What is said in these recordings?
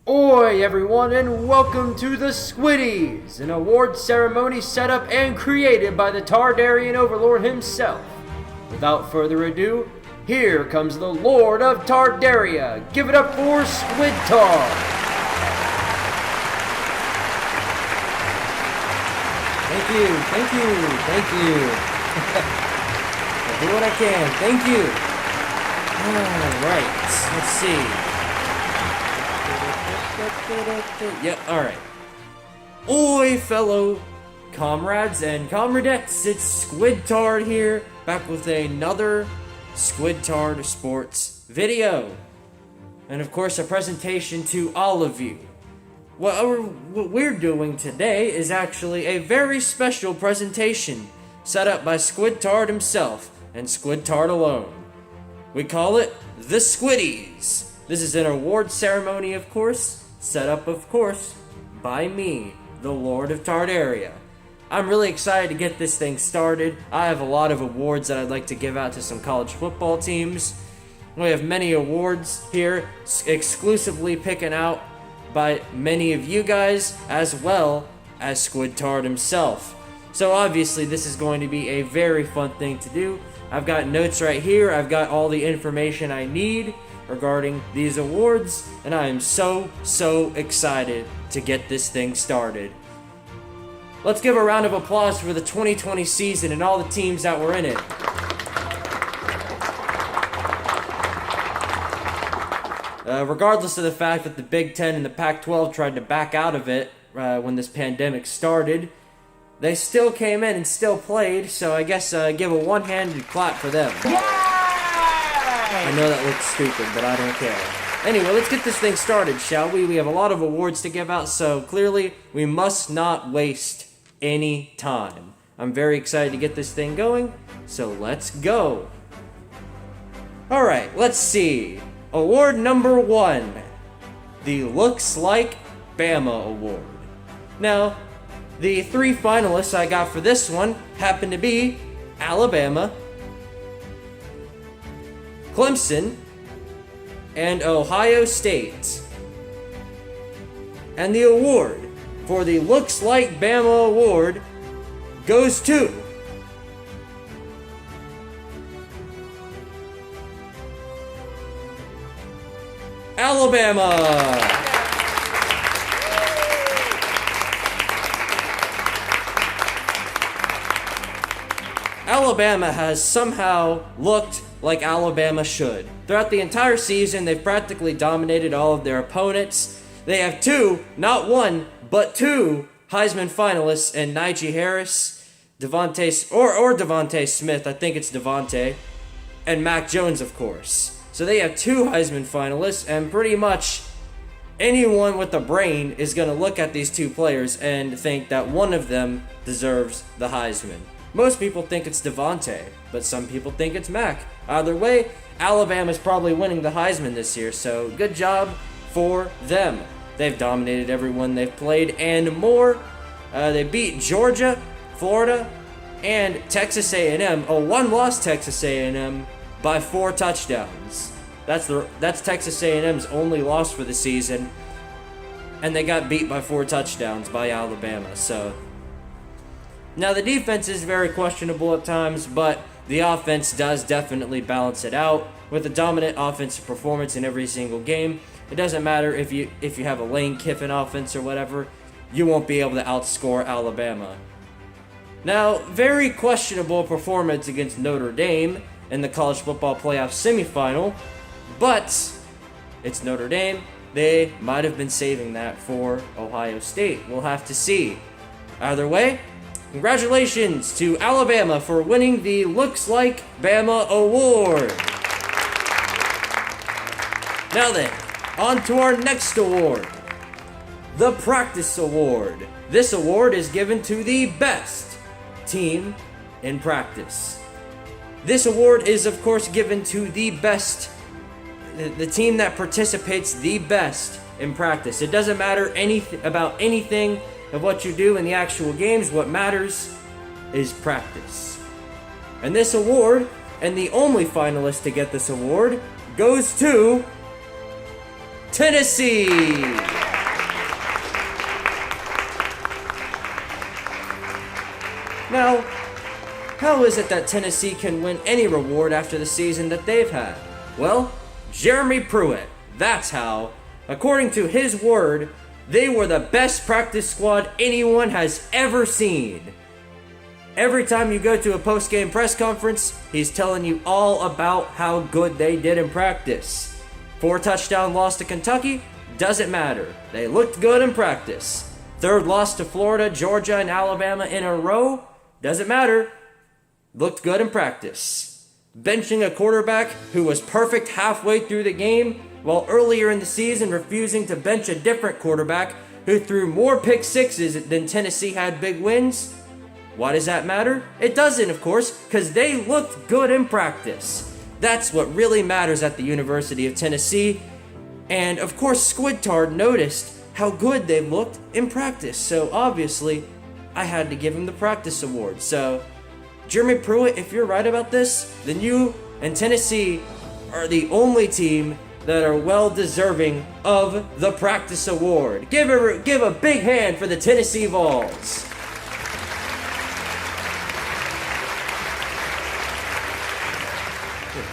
Oi everyone, and welcome to the Squiddies, an award ceremony set up and created by the Tardarian overlord himself. Without further ado, here comes the Lord of Tardaria. Give it up for Squidtard. Thank you. I'll do what I can. Thank you. Alright, let's see. Yep, alright. Oi, fellow comrades and comradettes, it's Squidtard here, back with another Squidtard Sports video. And of course, a presentation to all of you. What we're doing today is actually a very special presentation set up by Squidtard himself and Squidtard alone. We call it the Squiddies. This is an award ceremony, of course, set up, of course, by me, the Lord of Tardaria. I'm really excited to get this thing started. I have a lot of awards that I'd like to give out to some college football teams. We have many awards here, exclusively picking out by many of you guys, as well as Squidtard himself. So obviously this is going to be a very fun thing to do. I've got notes right here. I've got all the information I need regarding these awards, and I am so excited to get this thing started. Let's give a round of applause for the 2020 season and all the teams that were in it. Regardless of the fact that the Big Ten and the Pac-12 tried to back out of it when this pandemic started, they still came in and still played, so I guess give a one-handed clap for them. I know that looks stupid, but I don't care. Anyway, let's get this thing started, shall we? We have a lot of awards to give out, so clearly we must not waste any time. I'm very excited to get this thing going, so let's go. Alright, let's see. Award number 1, the Looks Like Bama Award. Now, the 3 finalists I got for this one happen to be Alabama, Clemson, and Ohio State. And the award for the Looks Like Bama Award goes to Alabama. Alabama has somehow looked like Alabama should. Throughout the entire season, they've practically dominated all of their opponents. They have 2, not 1, but 2 Heisman finalists in Najee Harris, Devontae Smith, I think it's Devontae, and Mac Jones, of course. So they have 2 Heisman finalists, and pretty much anyone with a brain is going to look at these 2 players and think that one of them deserves the Heisman. Most people think it's Devontae, but some people think it's Mac. Either way, Alabama's probably winning the Heisman this year, so good job for them. They've dominated everyone they've played and more. They beat Georgia, Florida, and Texas A&M, a one-loss Texas A&M, by 4 touchdowns. That's Texas A&M's only loss for the season, and they got beat by 4 touchdowns by Alabama, so... Now, the defense is very questionable at times, but the offense does definitely balance it out. With a dominant offensive performance in every single game, it doesn't matter if you have a Lane Kiffin offense or whatever, you won't be able to outscore Alabama. Now, very questionable performance against Notre Dame in the college football playoff semifinal, but it's Notre Dame. They might have been saving that for Ohio State. We'll have to see. Either way, congratulations to Alabama for winning the Looks Like Bama Award. Now then, on to our next award, the Practice Award. This award is given to the best team in practice. This award is, of course, given to the best, the team that participates the best in practice. It doesn't matter about anything of what you do in the actual games. What matters is practice. And this award, and the only finalist to get this award, goes to Tennessee. Now, how is it that Tennessee can win any reward after the season that they've had? Well, Jeremy Pruitt, that's how. According to his word, they were the best practice squad anyone has ever seen. Every time you go to a post-game press conference, he's telling you all about how good they did in practice. 4-touchdown loss to Kentucky? Doesn't matter. They looked good in practice. 3rd loss to Florida, Georgia, and Alabama in a row? Doesn't matter. Looked good in practice. Benching a quarterback who was perfect halfway through the game, while earlier in the season refusing to bench a different quarterback who threw more pick sixes than Tennessee had big wins? Why does that matter? It doesn't, of course, because they looked good in practice. That's what really matters at the University of Tennessee. And of course, Squidtard noticed how good they looked in practice. So obviously, I had to give him the practice award. So, Jeremy Pruitt, if you're right about this, then you and Tennessee are the only team that are well deserving of the practice award. Give a big hand for the Tennessee Vols.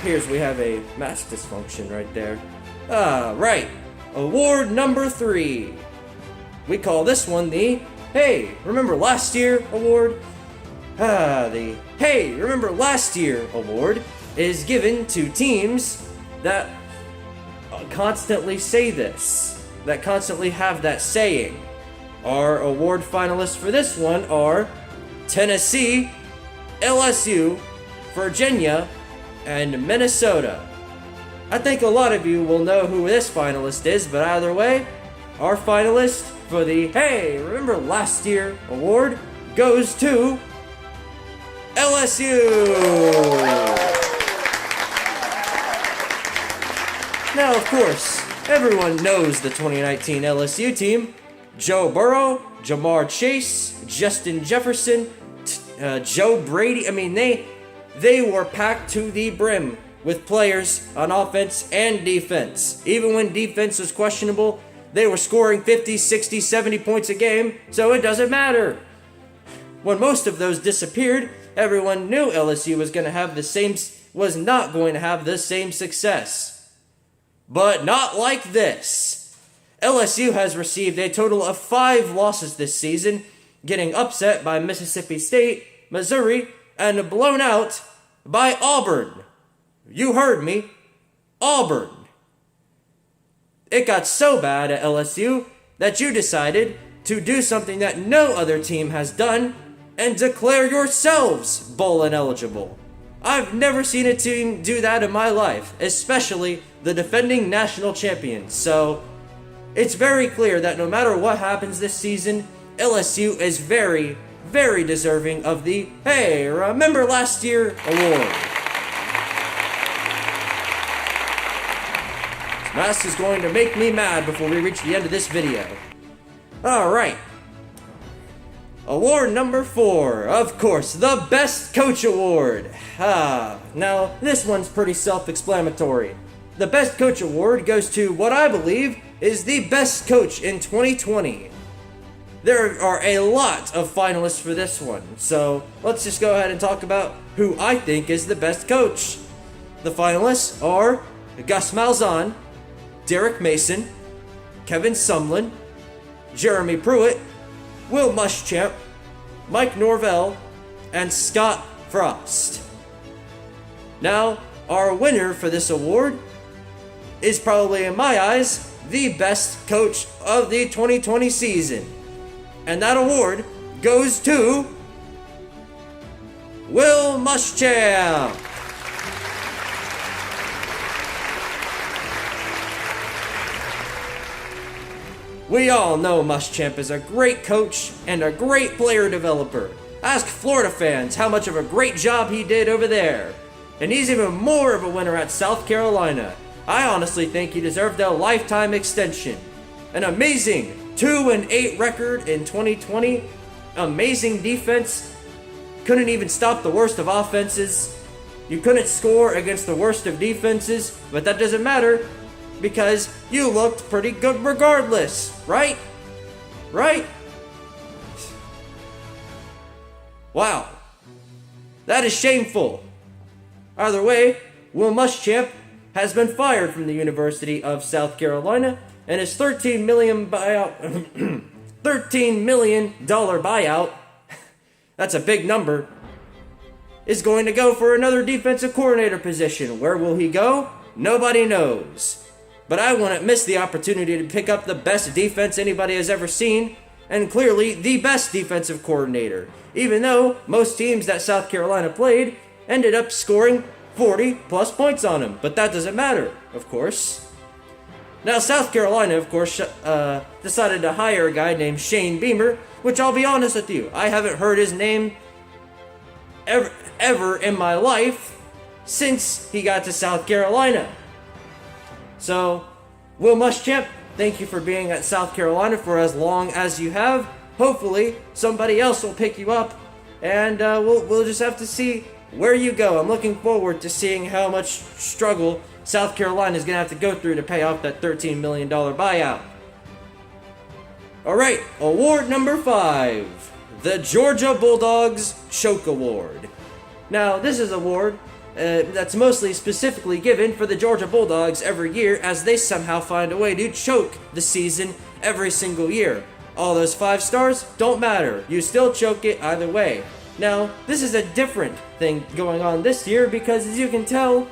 Here's we have a mass dysfunction right there. Right. Award number 3. We call this one the Hey, Remember Last Year award. The Hey, Remember Last Year award is given to teams that constantly say this, that constantly have that saying. Our award finalists for this one are Tennessee, LSU, Virginia, and Minnesota. I think a lot of you will know who this finalist is, but either way, our finalist for the Hey, Remember Last Year award goes to LSU. Now, of course, everyone knows the 2019 LSU team. Joe Burrow, Jamar Chase, Justin Jefferson, Joe Brady. I mean, they were packed to the brim with players on offense and defense. Even when defense was questionable, they were scoring 50, 60, 70 points a game, so it doesn't matter. When most of those disappeared, everyone knew LSU was not going to have the same success. But not like this. LSU has received a total of 5 losses this season, getting upset by Mississippi State, Missouri, and blown out by Auburn. You heard me. Auburn. It got so bad at LSU that you decided to do something that no other team has done and declare yourselves bowl ineligible. I've never seen a team do that in my life, especially the defending national champions. So it's very clear that no matter what happens this season, LSU is very, very deserving of the Hey, Remember Last Year award. This mask is going to make me mad before we reach the end of this video. Alright. Award number 4, of course, the Best Coach Award. Now, this one's pretty self-explanatory. The Best Coach Award goes to what I believe is the best coach in 2020. There are a lot of finalists for this one, so let's just go ahead and talk about who I think is the best coach. The finalists are Gus Malzahn, Derek Mason, Kevin Sumlin, Jeremy Pruitt, Will Muschamp, Mike Norvell, and Scott Frost. Now, our winner for this award is probably, in my eyes, the best coach of the 2020 season. And that award goes to Will Muschamp. We all know Muschamp is a great coach and a great player developer. Ask Florida fans how much of a great job he did over there. And he's even more of a winner at South Carolina. I honestly think he deserved a lifetime extension. An amazing 2-8 record in 2020. Amazing defense. Couldn't even stop the worst of offenses. You couldn't score against the worst of defenses, but that doesn't matter because you looked pretty good regardless, right? Right? Wow. That is shameful. Either way, Will Muschamp has been fired from the University of South Carolina, and his $13 million buyout, that's a big number, is going to go for another defensive coordinator position. Where will he go? Nobody knows. But I wouldn't miss the opportunity to pick up the best defense anybody has ever seen, and clearly the best defensive coordinator, even though most teams that South Carolina played ended up scoring 40 plus points on him. But that doesn't matter, of course. Now, South Carolina, of course, decided to hire a guy named Shane Beamer, which I'll be honest with you, I haven't heard his name ever in my life since he got to South Carolina. So, Will Muschamp, thank you for being at South Carolina for as long as you have. Hopefully, somebody else will pick you up, and we'll just have to see where you go. I'm looking forward to seeing how much struggle South Carolina is going to have to go through to pay off that $13 million buyout. Alright, award number 5. The Georgia Bulldogs Choke Award. Now, this is an award that's mostly specifically given for the Georgia Bulldogs every year, as they somehow find a way to choke the season every single year. All those 5 stars don't matter. You still choke it either way. Now, this is a different thing going on this year because, as you can tell,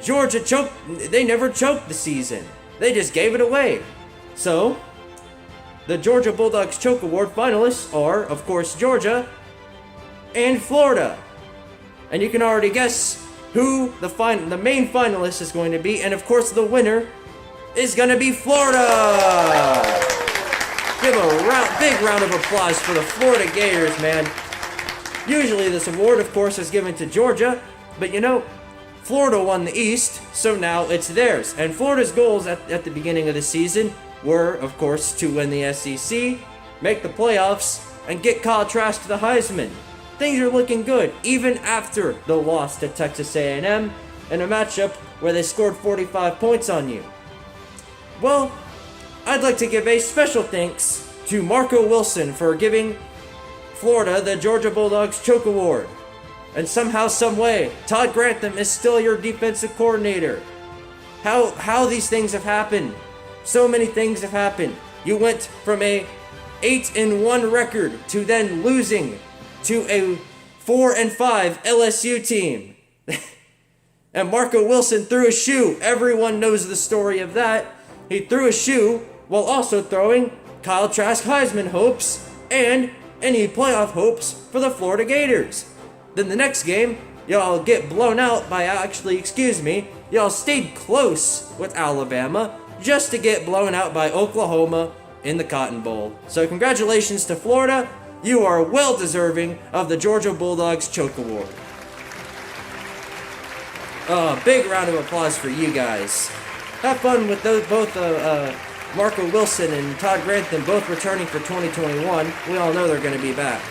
Georgia they never choked the season. They just gave it away. So, the Georgia Bulldogs Choke Award finalists are, of course, Georgia and Florida. And you can already guess who the main finalist is going to be, and of course the winner is going to be Florida! Give a big round of applause for the Florida Gators, man. Usually this award, of course, is given to Georgia, but you know, Florida won the East, so now it's theirs. And Florida's goals at the beginning of the season were, of course, to win the SEC, make the playoffs, and get Kyle Trask to the Heisman. Things are looking good, even after the loss to Texas A&M in a matchup where they scored 45 points on you. Well, I'd like to give a special thanks to Marco Wilson for giving Florida the Georgia Bulldogs Choke Award. And somehow, someway, Todd Grantham is still your defensive coordinator. How these things have happened. So many things have happened. You went from a 8-1 record to then losing to a 4-5 LSU team. And Marco Wilson threw a shoe. Everyone knows the story of that. He threw a shoe while also throwing Kyle Trask Heisman hopes and any playoff hopes for the Florida Gators. Then the next game, y'all get blown out by, y'all stayed close with Alabama just to get blown out by Oklahoma in the Cotton Bowl. So congratulations to Florida. You are well deserving of the Georgia Bulldogs Choke Award. Big round of applause for you guys. Have fun with those both Marco Wilson and Todd Grantham both returning for 2021. We all know they're going to be back.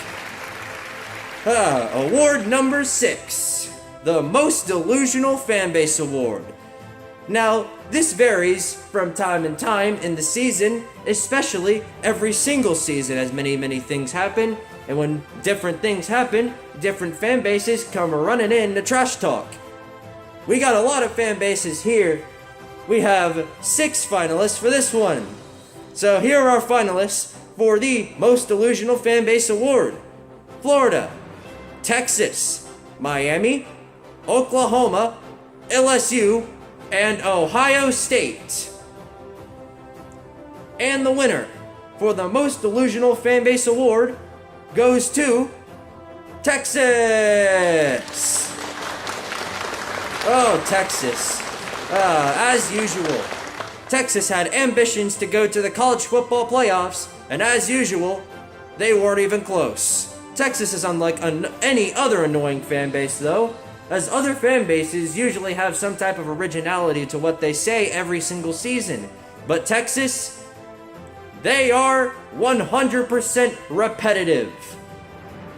Award number 6. The Most Delusional Fanbase Award. Now, this varies from time to time in the season, especially every single season, as many things happen. And when different things happen, different fan bases come running in to trash talk. We got a lot of fan bases here. We have 6 finalists for this one. So here are our finalists for the Most Delusional Fanbase Award. Florida, Texas, Miami, Oklahoma, LSU, and Ohio State. And the winner for the Most Delusional Fanbase Award goes to Texas. Oh, Texas. As usual, Texas had ambitions to go to the college football playoffs, and as usual, they weren't even close. Texas is unlike any other annoying fan base, though, as other fan bases usually have some type of originality to what they say every single season. But Texas, they are 100% repetitive.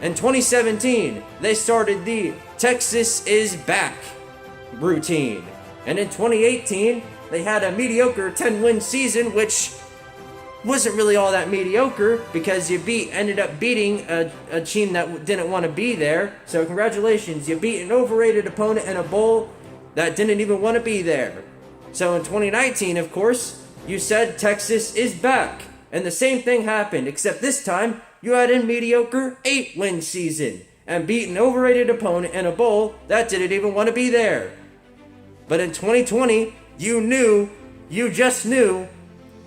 In 2017, they started the Texas is back routine. And in 2018, they had a mediocre 10-win season, which wasn't really all that mediocre because you ended up beating a team that didn't want to be there. So congratulations, you beat an overrated opponent in a bowl that didn't even want to be there. So in 2019, of course, you said Texas is back. And the same thing happened, except this time you had a mediocre 8-win season and beat an overrated opponent in a bowl that didn't even want to be there. But in 2020, you just knew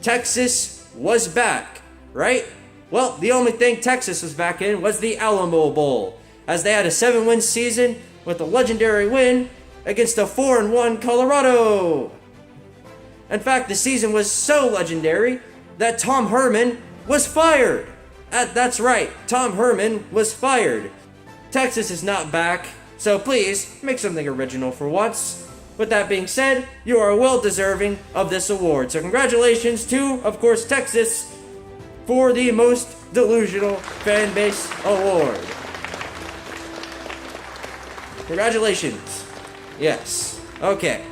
Texas was back, right? Well, the only thing Texas was back in was the Alamo Bowl, as they had a 7-win season with a legendary win against a 4-1 Colorado. In fact, the season was so legendary that Tom Herman was fired. That's right, Tom Herman was fired. Texas is not back, so please make something original for once. With that being said, you are well deserving of this award. So congratulations to, of course, Texas for the most delusional fan base award. Congratulations. Yes. Okay.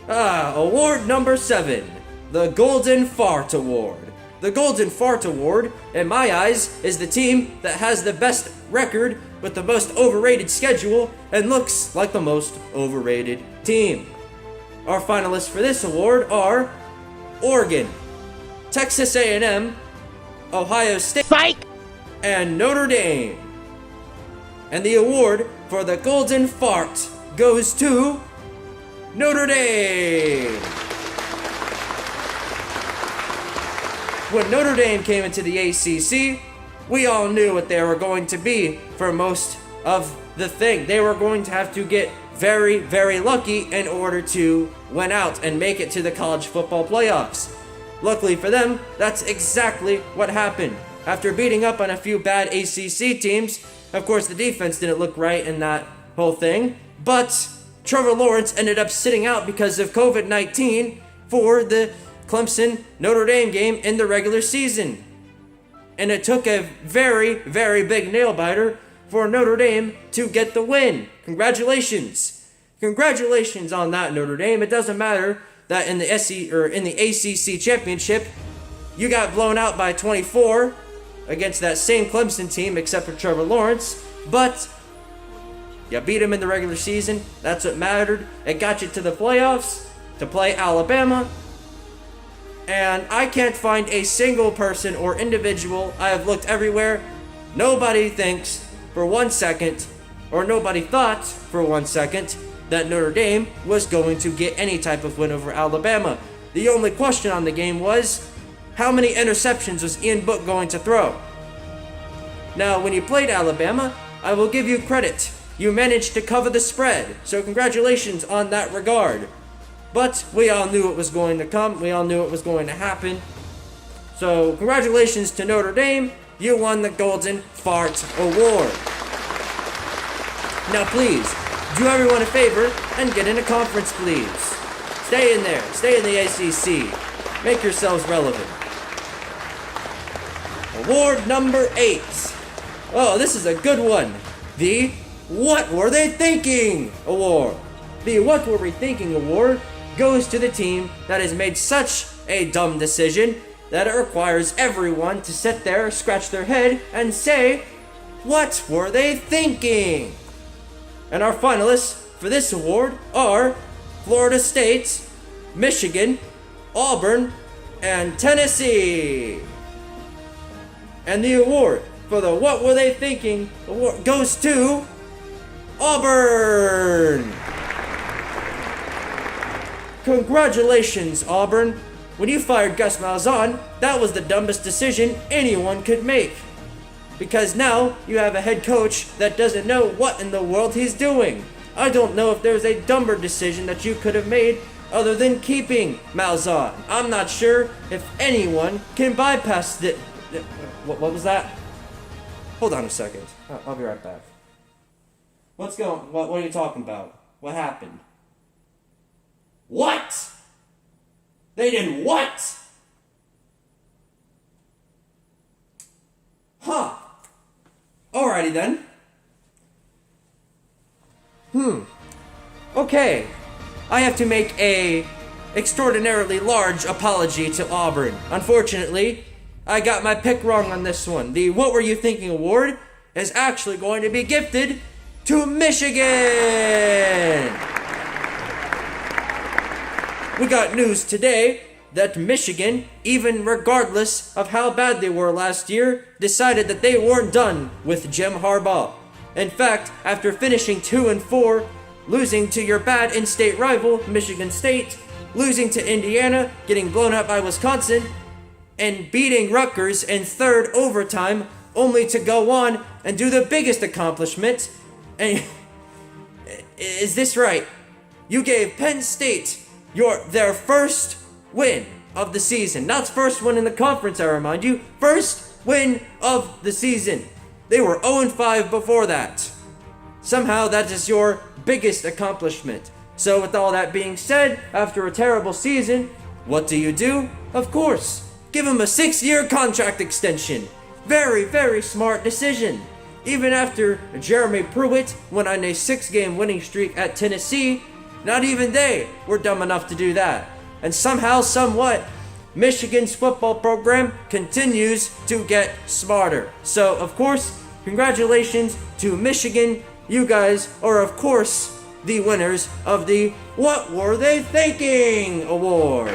Award number 7. The Golden Fart Award. The Golden Fart Award, in my eyes, is the team that has the best record with the most overrated schedule and looks like the most overrated team. Our finalists for this award are Oregon, Texas A&M, Ohio State, and Notre Dame. And the award for the Golden Fart goes to Notre Dame. When Notre Dame came into the ACC, we all knew what they were going to be for most of the thing. They were going to have to get very, very lucky in order to win out and make it to the college football playoffs. Luckily for them, that's exactly what happened. After beating up on a few bad ACC teams, of course the defense didn't look right in that whole thing, but Trevor Lawrence ended up sitting out because of COVID-19 for the Clemson Notre Dame game in the regular season. And it took a very, very big nail biter for Notre Dame to get the win. Congratulations. Congratulations on that, Notre Dame. It doesn't matter that in the ACC championship, you got blown out by 24 against that same Clemson team except for Trevor Lawrence, but you beat him in the regular season. That's what mattered. It got you to the playoffs to play Alabama. And I can't find a single person or individual. I have looked everywhere. Nobody thinks for 1 second, or nobody thought for 1 second, that Notre Dame was going to get any type of win over Alabama. The only question on the game was, how many interceptions was Ian Book going to throw? Now, when you played Alabama, I will give you credit. You managed to cover the spread, so congratulations on that regard. But we all knew it was going to come. We all knew it was going to happen. So congratulations to Notre Dame. You won the Golden Fart Award. Now please, do everyone a favor and get in a conference, please. Stay in there. Stay in the ACC. Make yourselves relevant. Award number 8. Oh, this is a good one. The What Were They Thinking Award. The What Were We Thinking Award goes to the team that has made such a dumb decision that it requires everyone to sit there, scratch their head, and say, what were they thinking? And our finalists for this award are Florida State, Michigan, Auburn, and Tennessee. And the award for the What Were They Thinking award goes to Auburn. Congratulations, Auburn. When you fired Gus Malzahn, that was the dumbest decision anyone could make. Because now you have a head coach that doesn't know what in the world he's doing. I don't know if there's a dumber decision that you could have made other than keeping Malzahn. I'm not sure if anyone can bypass it. What was that? Hold on a second. I'll be right back. What are you talking about? What happened? What? They did what? Huh. Alrighty then. Okay. I have to make a extraordinarily large apology to Auburn. Unfortunately, I got my pick wrong on this one. The What Were You Thinking award is actually going to be gifted to Michigan! We got news today that Michigan, even regardless of how bad they were last year, decided that they weren't done with Jim Harbaugh. In fact, after finishing 2-4, losing to your bad in-state rival, Michigan State, losing to Indiana, getting blown out by Wisconsin, and beating Rutgers in third overtime, only to go on and do the biggest accomplishment. And is this right? You gave Penn State their first win of the season. Not first win in the conference, I remind you. First win of the season. They were 0-5 before that. Somehow that is your biggest accomplishment. So with all that being said, after a terrible season, what do? Of course, give him a 6-year contract extension. Very, very smart decision. Even after Jeremy Pruitt went on a 6-game winning streak at Tennessee, not even they were dumb enough to do that. And somehow, somewhat, Michigan's football program continues to get smarter. So, of course, congratulations to Michigan. You guys are, of course, the winners of the What Were They Thinking award.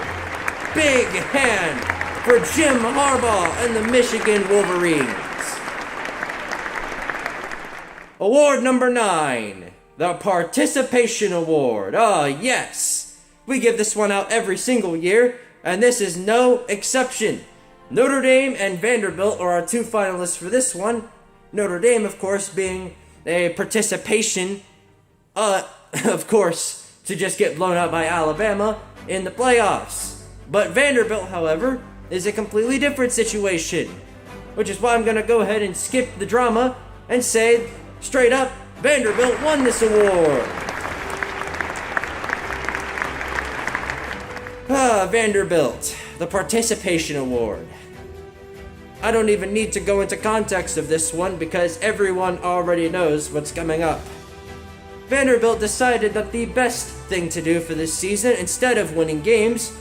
Big hand for Jim Harbaugh and the Michigan Wolverines. Award number 9, the Participation Award. Yes, we give this one out every single year, and this is no exception. Notre Dame and Vanderbilt are our 2 finalists for this one. Notre Dame, of course, being a participation, of course, to just get blown out by Alabama in the playoffs. But Vanderbilt, however, is a completely different situation, which is why I'm going to go ahead and skip the drama and say, straight up, Vanderbilt won this award. Vanderbilt, the Participation Award. I don't even need to go into context of this one because everyone already knows what's coming up. Vanderbilt decided that the best thing to do for this season, instead of winning games,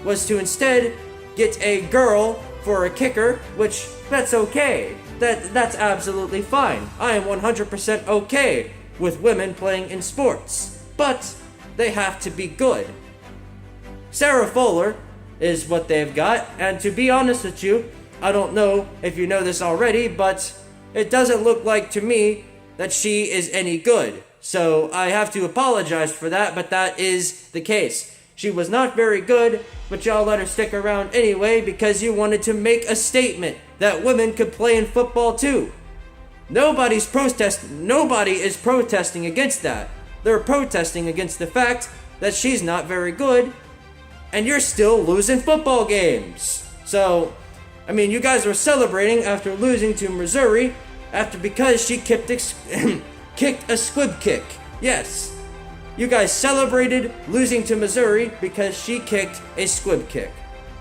was to instead get a girl for a kicker, which, that's okay. That's absolutely fine. I am 100% okay with women playing in sports. But they have to be good. Sarah Fuller is what they've got, and to be honest with you, I don't know if you know this already, but it doesn't look like to me that she is any good. So I have to apologize for that, but that is the case. She was not very good, but y'all let her stick around anyway because you wanted to make a statement that women could play in football too. Nobody is protesting against that. They're protesting against the fact that she's not very good, and you're still losing football games. So, I mean, you guys were celebrating after losing to Missouri because she kicked a squib kick. Yes, you guys celebrated losing to Missouri because she kicked a squib kick.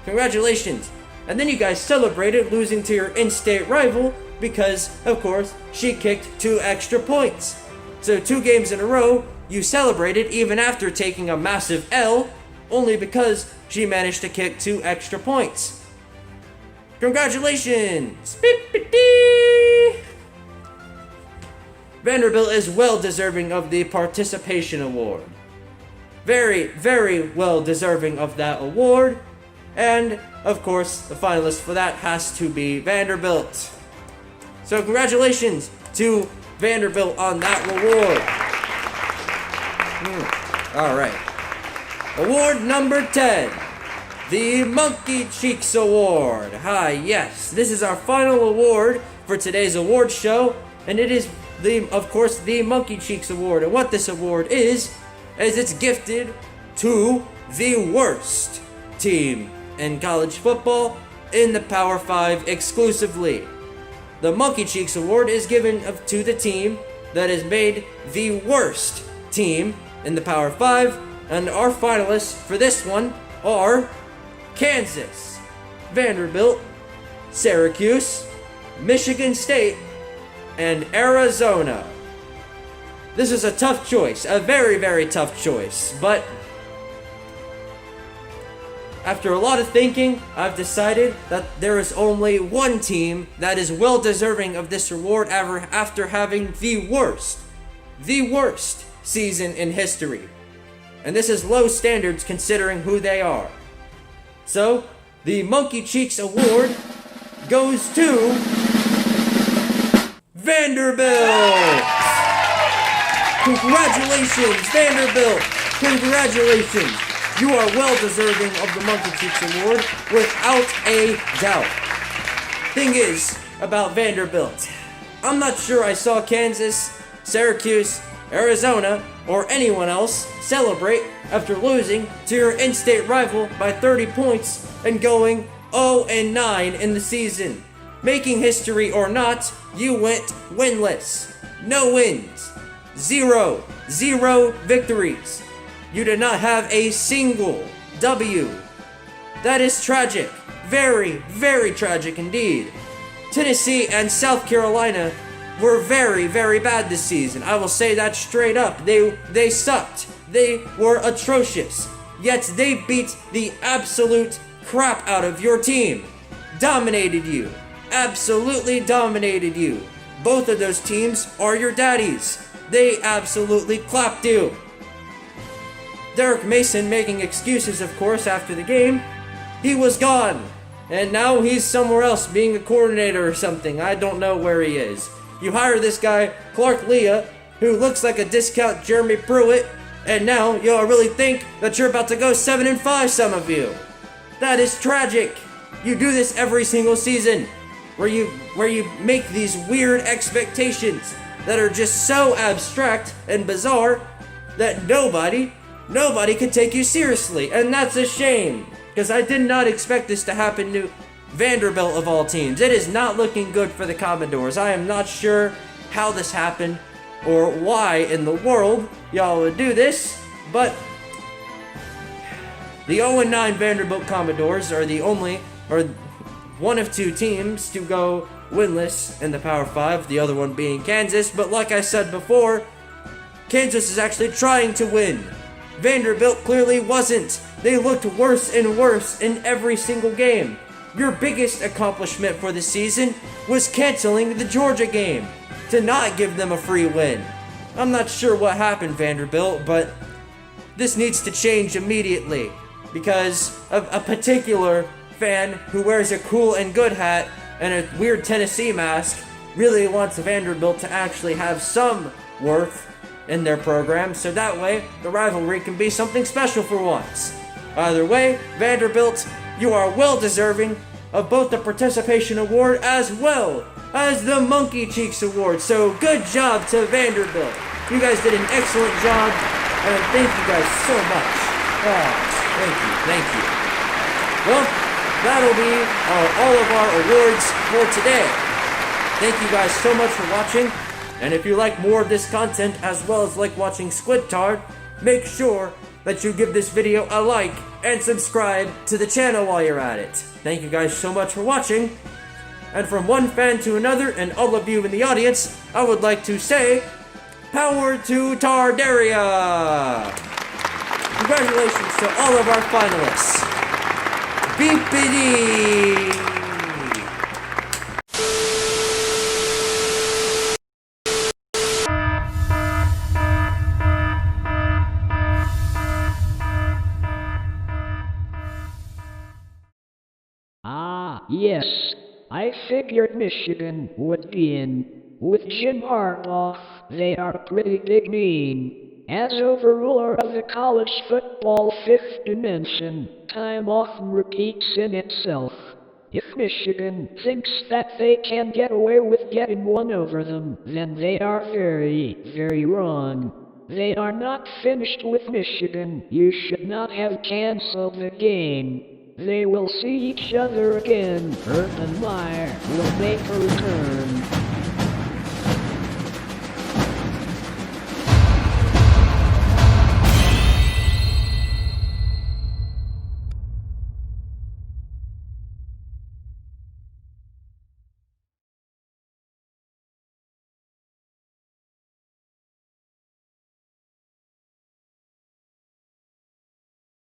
Congratulations. And then you guys celebrated losing to your in-state rival because, of course, she kicked 2 extra points. So 2 games in a row, you celebrated even after taking a massive L, only because she managed to kick 2 extra points. Congratulations! Beep-a-dee! Vanderbilt is well deserving of the Participation Award. Very, very well deserving of that award. And, of course, the finalist for that has to be Vanderbilt. So congratulations to Vanderbilt on that award. Alright. Award number 10. The Monkey Cheeks Award. Yes. This is our final award for today's award show. And it is, of course, the Monkey Cheeks Award. And what this award is it's gifted to the worst team in college football in the Power 5 exclusively. The Monkey Cheeks Award is given to the team that has made the worst team in the Power 5, and our finalists for this one are Kansas, Vanderbilt, Syracuse, Michigan State, and Arizona. This is a tough choice, a very, very tough choice, but After a lot of thinking, I've decided that there is only one team that is well deserving of this award after having the worst season in history. And this is low standards considering who they are. So, the Monkey Cheeks Award goes to Vanderbilt! Congratulations, Vanderbilt! Congratulations! You are well deserving of the Monkey Cheeks Award, without a doubt. Thing is, about Vanderbilt, I'm not sure I saw Kansas, Syracuse, Arizona, or anyone else celebrate after losing to your in-state rival by 30 points and going 0-9 in the season. Making history or not, you went winless. No wins. Zero victories. You did not have a single W. That is tragic. Very, very tragic indeed. Tennessee and South Carolina were very, very bad this season. I will say that straight up. They sucked. They were atrocious. Yet they beat the absolute crap out of your team. Dominated you. Absolutely dominated you. Both of those teams are your daddies. They absolutely clapped you. Derek Mason making excuses, of course, after the game. He was gone. And now he's somewhere else being a coordinator or something. I don't know where he is. You hire this guy, Clark Leah, who looks like a discount Jeremy Pruitt, and now y'all really think that you're about to go 7-5, some of you. That is tragic. You do this every single season, where you make these weird expectations that are just so abstract and bizarre that nobody can take you seriously, and that's a shame, because I did not expect this to happen to Vanderbilt of all teams. It is not looking good for the Commodores. I am not sure how this happened or why in the world y'all would do this, but the 0-9 Vanderbilt Commodores are one of two teams to go winless in the Power 5, the other one being Kansas, but like I said before, Kansas is actually trying to win. Vanderbilt clearly wasn't. They looked worse and worse in every single game. Your biggest accomplishment for the season was canceling the Georgia game to not give them a free win. I'm not sure what happened, Vanderbilt, but this needs to change immediately because of a particular fan who wears a cool and good hat and a weird Tennessee mask really wants Vanderbilt to actually have some worth in their program, so that way the rivalry can be something special for once. Either way, Vanderbilt, you are well deserving of both the Participation Award as well as the Monkey Cheeks Award, so good job to Vanderbilt. You guys did an excellent job, and thank you guys so much. Thank you. Well, that'll be all of our awards for today. Thank you guys so much for watching. And if you like more of this content as well as like watching Squidtard, make sure that you give this video a like and subscribe to the channel while you're at it. Thank you guys so much for watching. And from one fan to another and all of you in the audience, I would like to say, Power To Tardaria! Congratulations to all of our finalists. Beepity! Yes, I figured Michigan would be in. With Jim Harbaugh, they are a pretty big name. As overruler of the college football fifth dimension, time often repeats in itself. If Michigan thinks that they can get away with getting one over them, then they are very, very wrong. They are not finished with Michigan. You should not have canceled the game. They will see each other again. Urban Meyer will make a return.